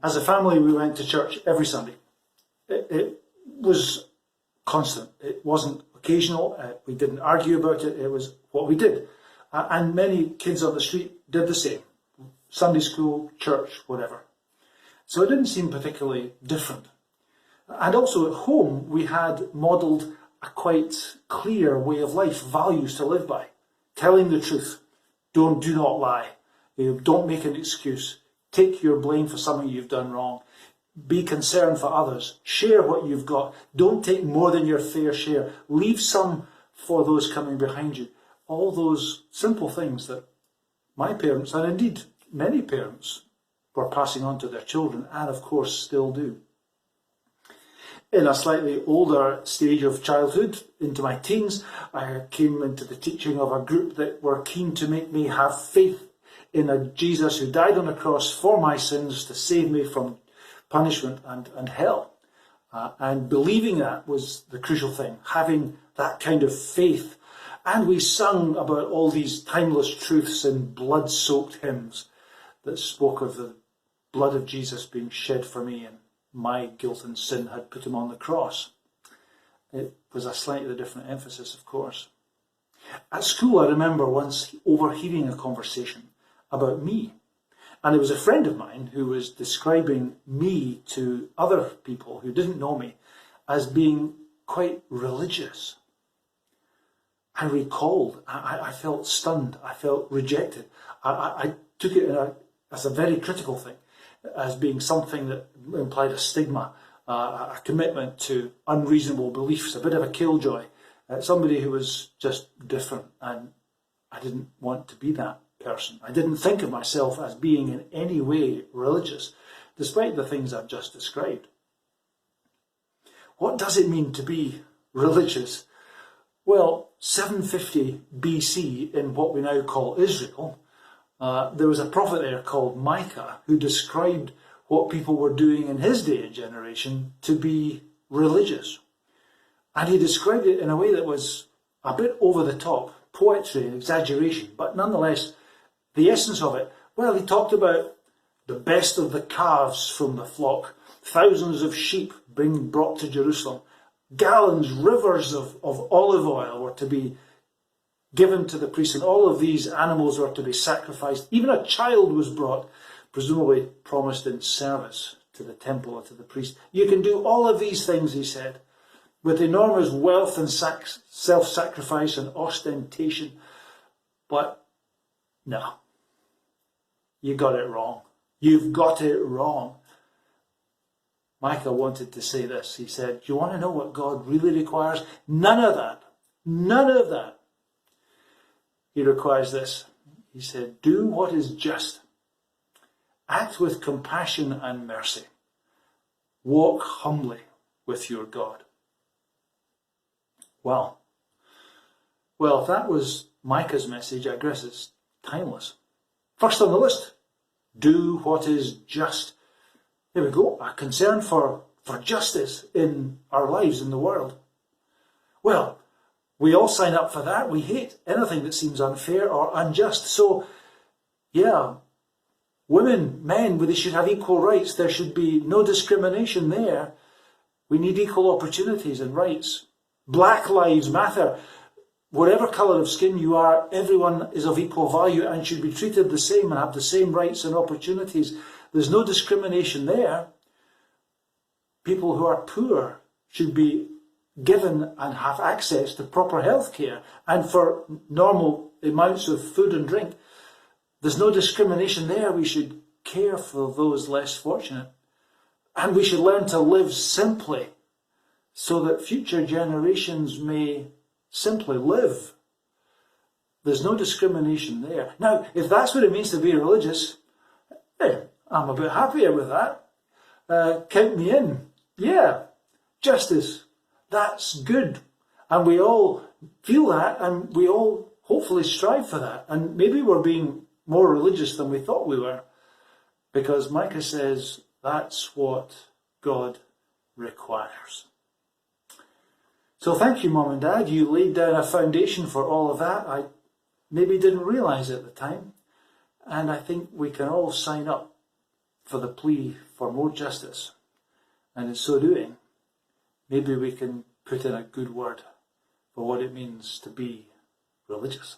As a family, we went to church every Sunday. It was constant. It wasn't occasional. We didn't argue about it. It was what we did. And many kids on the street did the same. Sunday school, church, whatever. So it didn't seem particularly different. And also at home, we had modelled a quite clear way of life, values to live by. Telling the truth. Do not lie. Don't make an excuse. Take your blame for something you've done wrong. Be concerned for others. Share what you've got. Don't take more than your fair share. Leave some for those coming behind you. All those simple things that my parents, and indeed many parents, were passing on to their children, and of course still do. In a slightly older stage of childhood, into my teens, I came into the teaching of a group that were keen to make me have faith in a Jesus who died on the cross for my sins to save me from punishment and hell. And believing that was the crucial thing, having that kind of faith. And we sung about all these timeless truths in blood-soaked hymns that spoke of the blood of Jesus being shed for me, and my guilt and sin had put him on the cross. It was a slightly different emphasis, of course. At school, I remember once overhearing a conversation about me. And it was a friend of mine who was describing me to other people who didn't know me as being quite religious. I recalled, I felt stunned, I felt rejected. I took it as a very critical thing, as being something that implied a stigma, a commitment to unreasonable beliefs, a bit of a killjoy, somebody who was just different, and I didn't want to be that person. I didn't think of myself as being in any way religious, despite the things I've just described. What does it mean to be religious? Well, 750 BC, in what we now call Israel, there was a prophet there called Micah who described what people were doing in his day and generation to be religious. And he described it in a way that was a bit over the top, poetry and exaggeration, but nonetheless, the essence of it, well, he talked about the best of the calves from the flock, thousands of sheep being brought to Jerusalem, gallons, rivers of olive oil were to be given to the priest, and all of these animals were to be sacrificed. Even a child was brought, presumably promised in service to the temple or to the priest. You can do all of these things, he said, with enormous wealth and self-sacrifice and ostentation, but no, you got it wrong. You've got it wrong. Micah wanted to say this. He said, do you want to know what God really requires? None of that. None of that. He requires this. He said, do what is just. Act with compassion and mercy. Walk humbly with your God. Well, if that was Micah's message, I guess it's timeless. First on the list, do what is just. There we go, a concern for justice in our lives, in the world. Well, we all sign up for that. We hate anything that seems unfair or unjust. So, yeah, women, men, they should have equal rights. There should be no discrimination there. We need equal opportunities and rights. Black lives matter. Whatever colour of skin you are, everyone is of equal value and should be treated the same and have the same rights and opportunities. There's no discrimination there. People who are poor should be given and have access to proper health care and for normal amounts of food and drink. There's no discrimination there. We should care for those less fortunate. And we should learn to live simply so that future generations may simply live. There's no discrimination there. Now, if that's what it means to be religious, I'm a bit happier with that. Count me in. Yeah, justice. That's good. And we all feel that, and we all hopefully strive for that. And maybe we're being more religious than we thought we were, because Micah says that's what God requires. So thank you, Mum and Dad. You laid down a foundation for all of that. I maybe didn't realise at the time. And I think we can all sign up for the plea for more justice, and in so doing, maybe we can put in a good word for what it means to be religious.